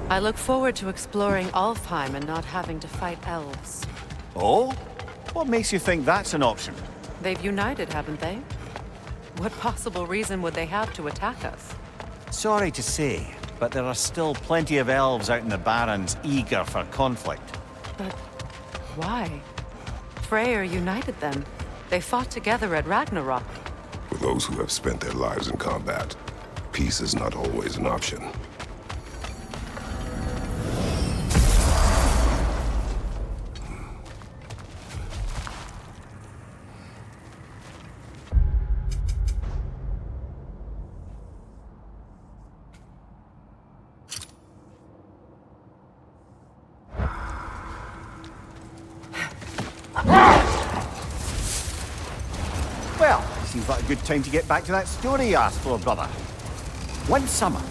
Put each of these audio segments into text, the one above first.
I look forward to exploring Alfheim and not having to fight elves. Oh? What makes you think that's an option? They've united, haven't they? What possible reason would they have to attack us? Sorry to say, but there are still plenty of elves out in the Barrens eager for conflict. But why? Freyr united them. They fought together at Ragnarok. For those who have spent their lives in combat, peace is not always an option. Well, seems like a good time to get back to that story you asked for, brother. One summer,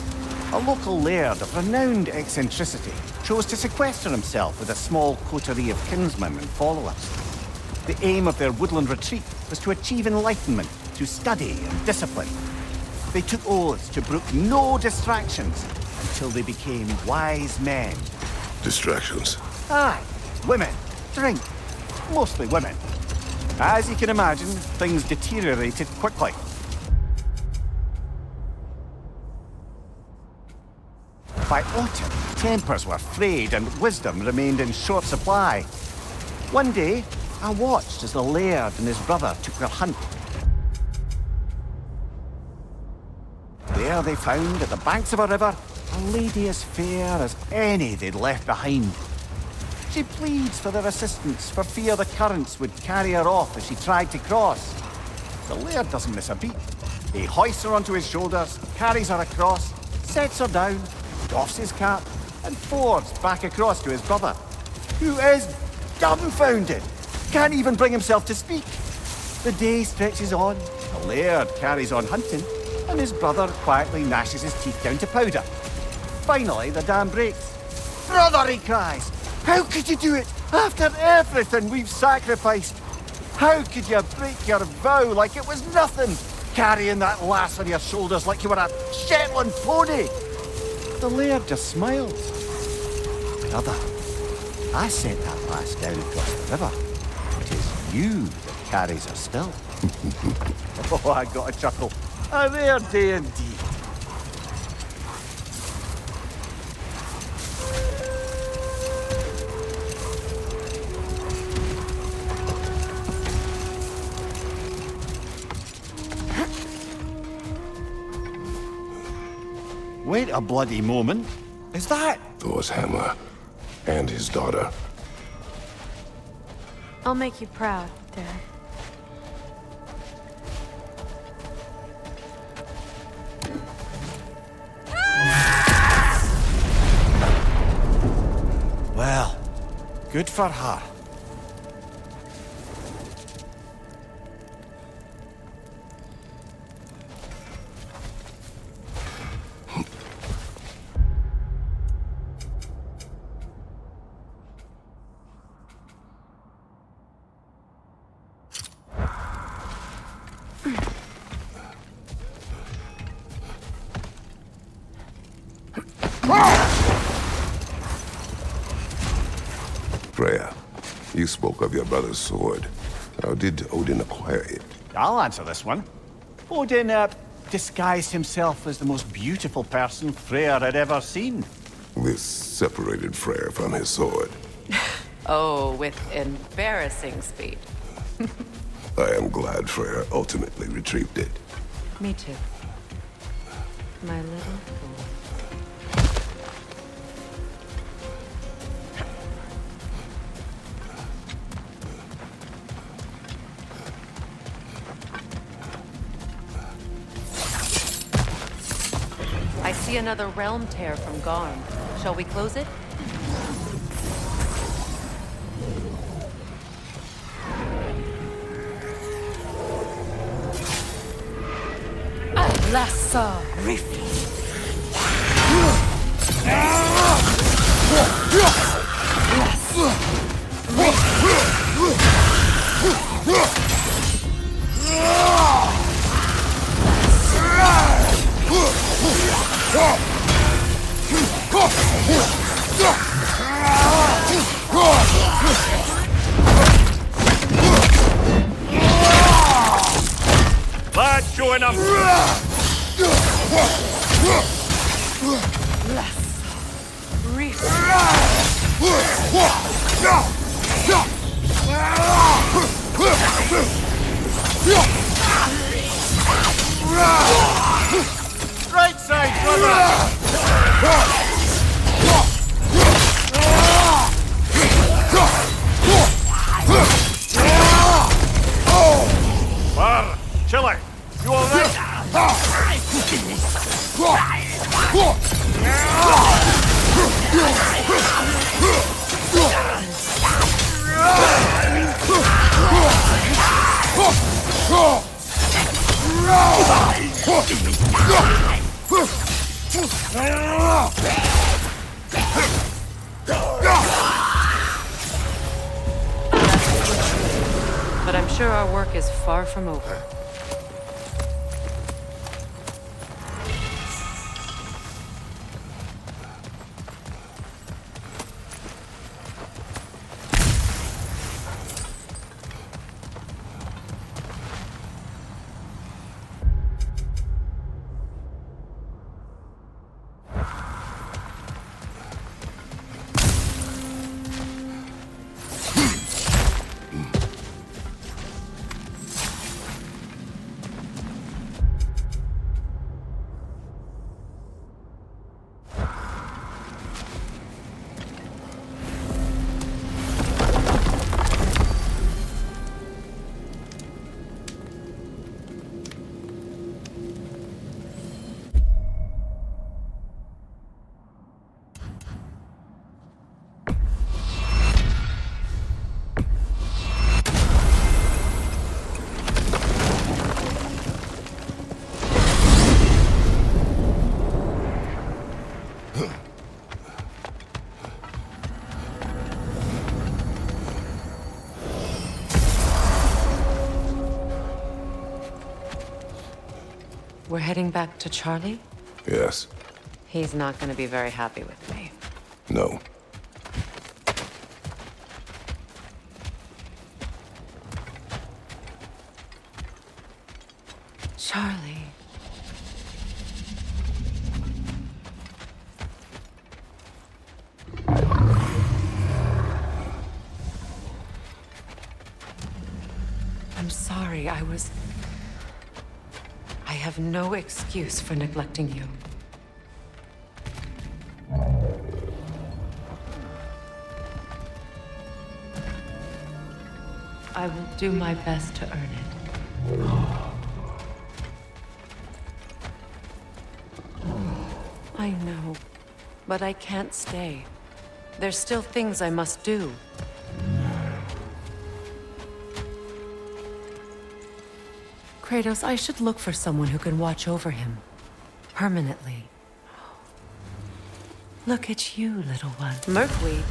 a local laird of renowned eccentricity chose to sequester himself with a small coterie of kinsmen and followers. The aim of their woodland retreat was to achieve enlightenment through study and discipline. They took oaths to brook no distractions until they became wise men. Distractions. Aye, women, drink, mostly women. As you can imagine, things deteriorated quickly. By autumn, tempers were frayed and wisdom remained in short supply. One day, I watched as the laird and his brother took their hunt. There they found, at the banks of a river, a lady as fair as any they'd left behind. She pleads for their assistance for fear the currents would carry her off as she tried to cross. The laird doesn't miss a beat. He hoists her onto his shoulders, carries her across, sets her down, doffs his cap, and fords back across to his brother, who is dumbfounded, can't even bring himself to speak. The day stretches on, the laird carries on hunting, and his brother quietly gnashes his teeth down to powder. Finally, the dam breaks. "Brother," he cries, "how could you do it after everything we've sacrificed? How could you break your vow like it was nothing, carrying that lass on your shoulders like you were a Shetland pony?" The laird just smiles. "Brother, I sent that lass down across the river. It is you that carries her still." Oh, I got a chuckle. A rare day indeed. Wait a bloody moment. Is that... Thor's hammer and his daughter. I'll make you proud, Dad. Well, good for her. Freya, you spoke of your brother's sword. How did Odin acquire it? I'll answer this one. Odin, disguised himself as the most beautiful person Freyr had ever seen. This separated Freyr from his sword. Oh, with embarrassing speed. I am glad Freyr ultimately retrieved it. Me too. My little fool. I see another realm tear from Garm. Shall we close it? Lassa Rift. Lad showing up! Right side, brother! Bar, Chile, you alright? But I'm sure our work is far from over. We're heading back to Charlie? Yes. He's not going to be very happy with me. No. Charlie. I'm sorry, I have no excuse for neglecting you. I will do my best to earn it. I know, but I can't stay. There's still things I must do. Kratos, I should look for someone who can watch over him. Permanently. Look at you, little one. Merkweed.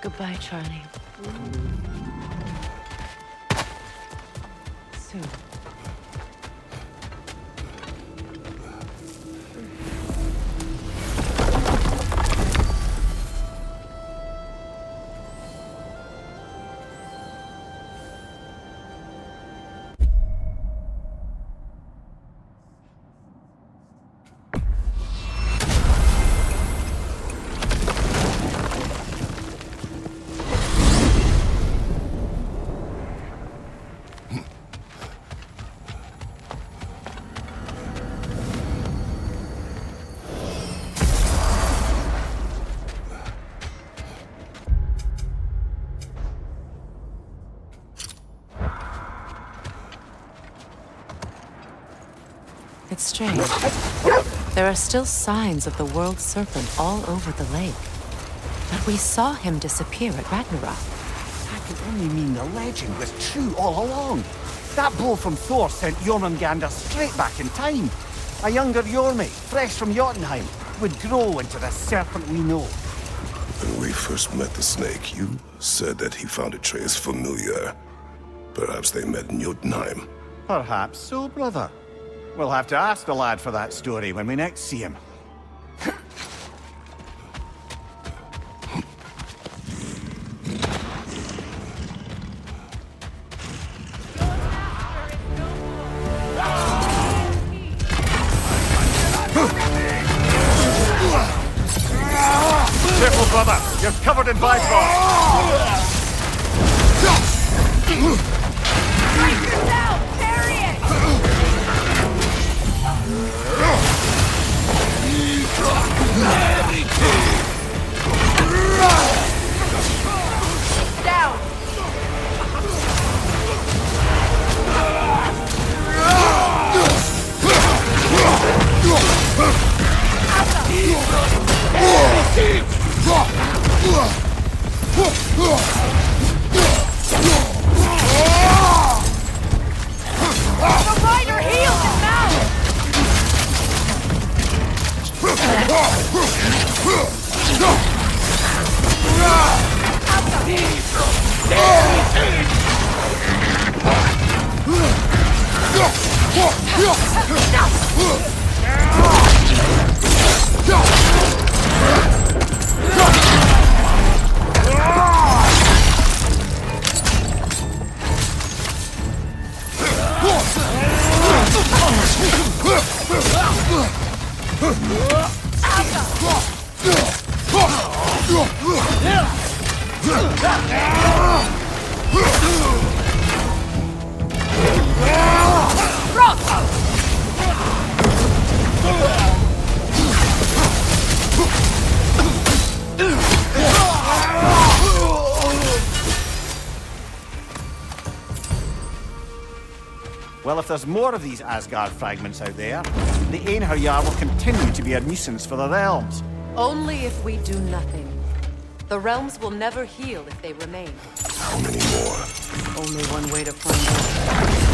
Goodbye, Charlie. Soon. It's strange. There are still signs of the world serpent all over the lake. But we saw him disappear at Ragnarok. That could only mean the legend was true all along. That blow from Thor sent Jormungandr straight back in time. A younger Yormi, fresh from Jotunheim, would grow into the serpent we know. When we first met the snake, you said that he found Atreus familiar. Perhaps they met in Jotunheim. Perhaps so, brother. We'll have to ask the lad for that story when we next see him. Careful, brother! You're covered in Bifrost! Brace yourself! Carry it! Down! The rider heals his mouth! Well, if there's more of these Asgard fragments out there, the Einherjar will continue to be a nuisance for the realms. Only if we do nothing. The realms will never heal if they remain. How many more? Only one way to find out.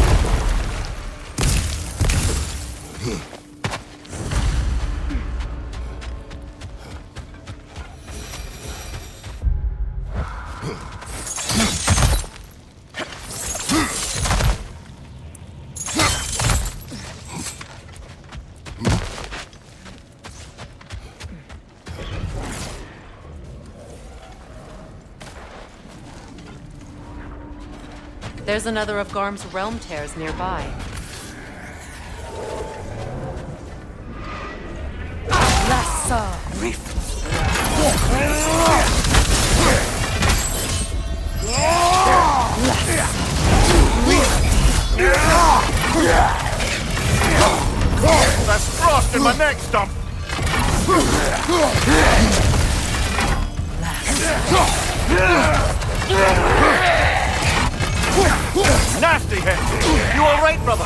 There's another of Garm's realm tears nearby. That's frost in my neck stump! Nasty hit! You alright, brother?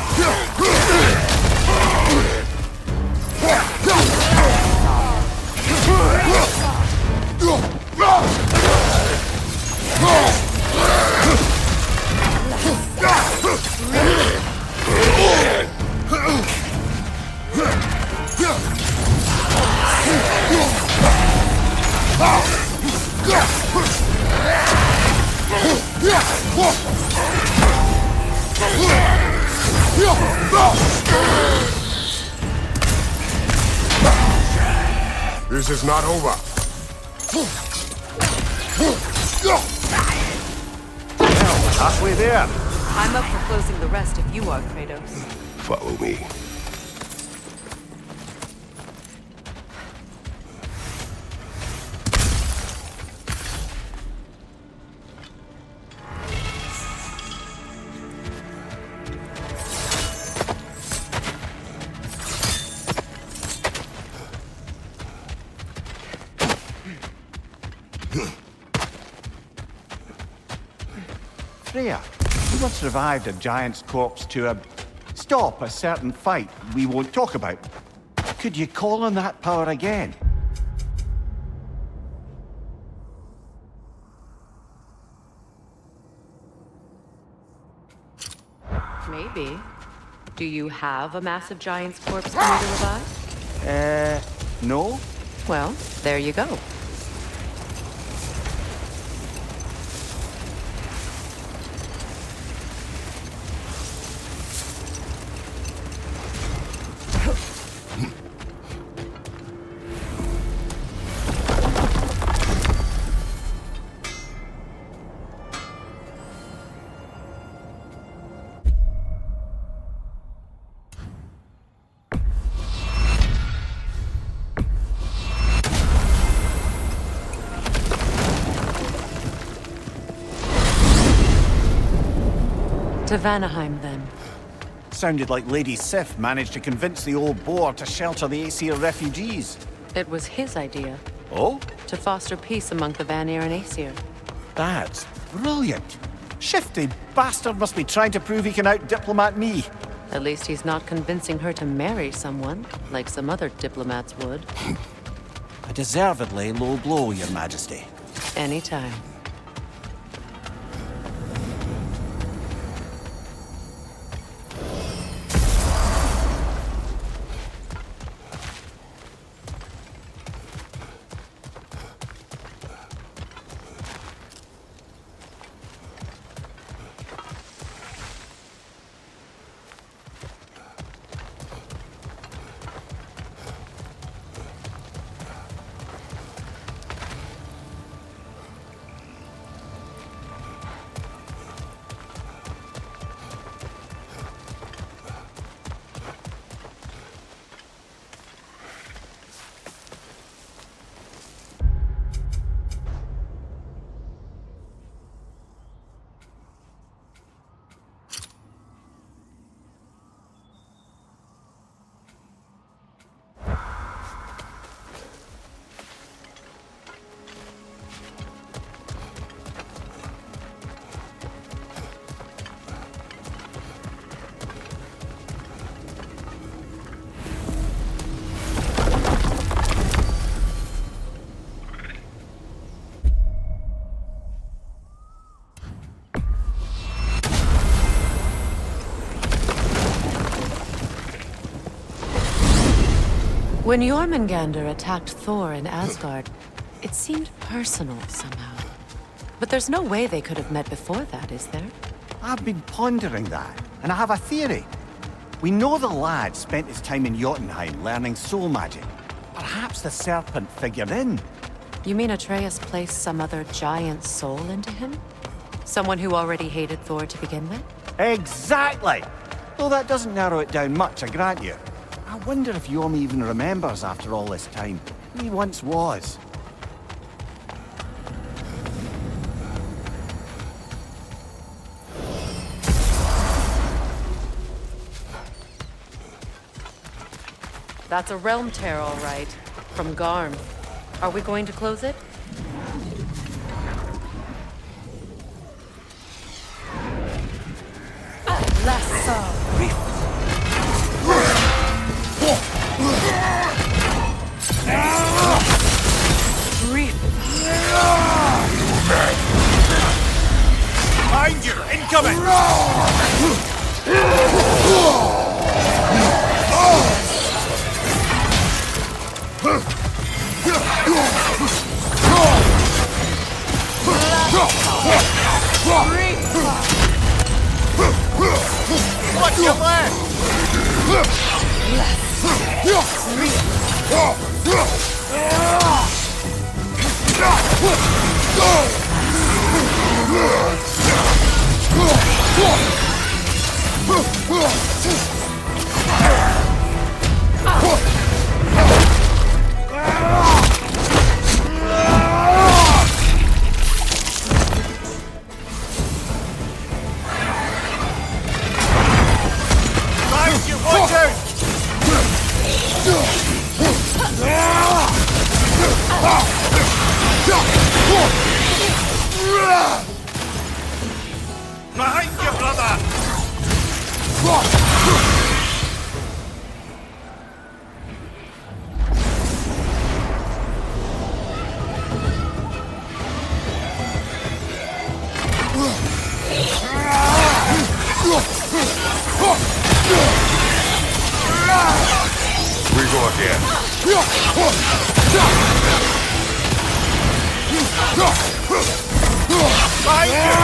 This is not over. Halfway there. I'm up for closing the rest if you are, Kratos. Follow me. Freya, you once revived a giant's corpse to stop a certain fight we won't talk about. Could you call on that power again? Maybe. Do you have a massive giant's corpse for me to revive? No? Well, there you go. To Vanaheim, then. Sounded like Lady Sif managed to convince the old boar to shelter the Aesir refugees. It was his idea, Oh? to foster peace among the Vanir and Aesir. That's brilliant. Shifty bastard must be trying to prove he can out-diplomat me. At least he's not convincing her to marry someone, like some other diplomats would. A deservedly low blow, Your Majesty. Anytime. When Jormungandr attacked Thor in Asgard, it seemed personal somehow. But there's no way they could have met before that, is there? I've been pondering that, and I have a theory. We know the lad spent his time in Jotunheim learning soul magic. Perhaps the serpent figured in. You mean Atreus placed some other giant soul into him? Someone who already hated Thor to begin with? Exactly! Though that doesn't narrow it down much, I grant you. I wonder if Yom even remembers after all this time who he once was. That's a realm tear, all right. From Garm. Are we going to close it? Less so. Behind you! Incoming! What's your left? Behind you! Watch out! Behind you, brother! here. Behind you!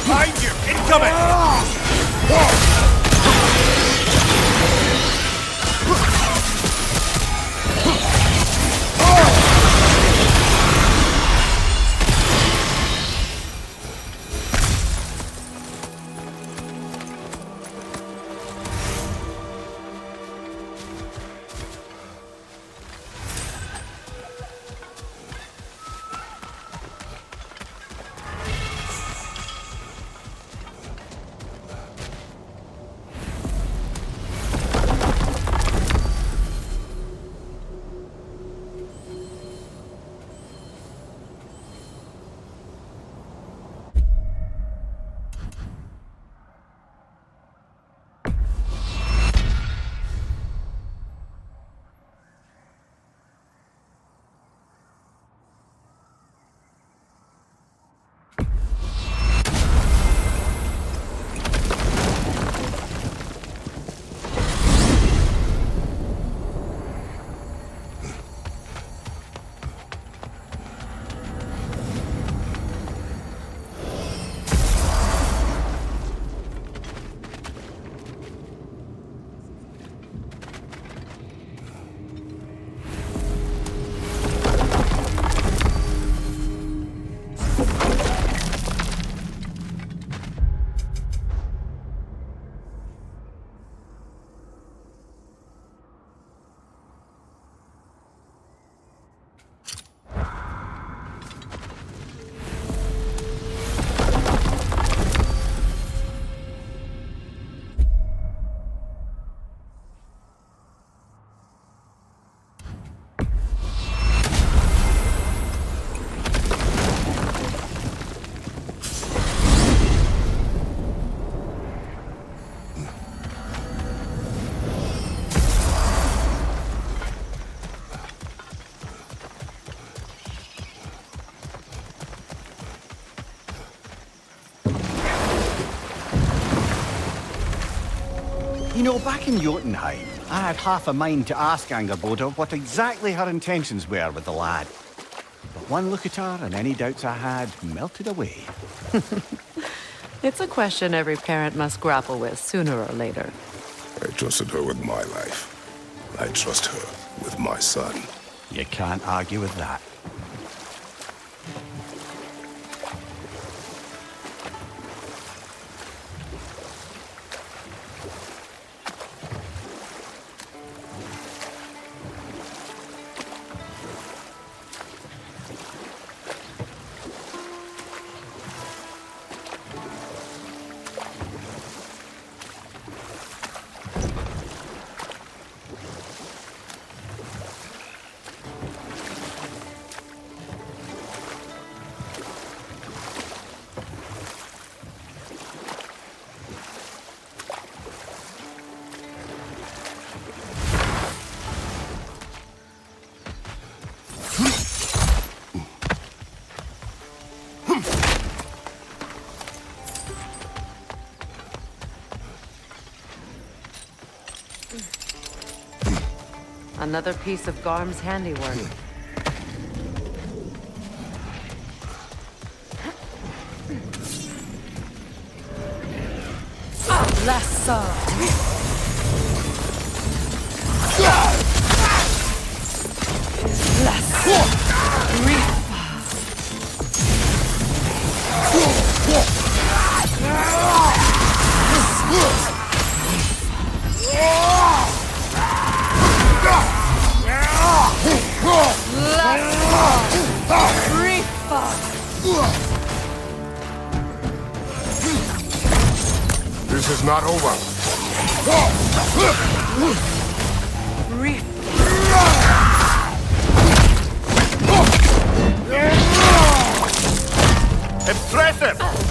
Behind you! Incoming! You know, back in Jotunheim, I had half a mind to ask Angerboda what exactly her intentions were with the lad. But one look at her and any doubts I had melted away. It's a question every parent must grapple with sooner or later. I trusted her with my life. I trust her with my son. You can't argue with that. Another piece of Garm's handiwork. Lassa! This is not over. Impressive!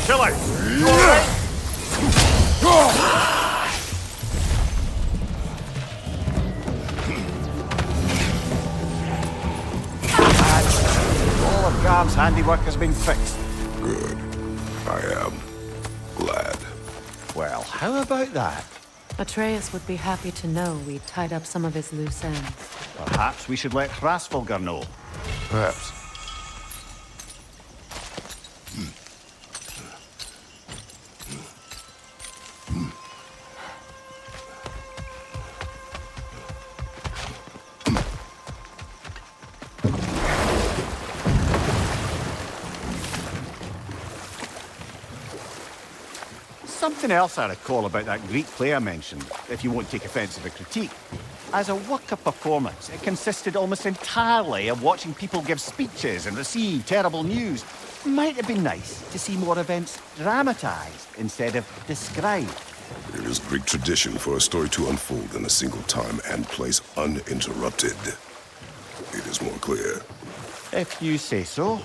Chill out. You alright? All of Garm's handiwork has been fixed. Good. I am glad. Well, how about that? Atreus would be happy to know we'd tied up some of his loose ends. Perhaps we should let Hrasfulgar know. Perhaps. Something else I recall about that Greek play I mentioned, if you won't take offence of a critique. As a work of performance, it consisted almost entirely of watching people give speeches and receive terrible news. Might have been nice to see more events dramatised instead of described. It is Greek tradition for a story to unfold in a single time and place uninterrupted. It is more clear. If you say so.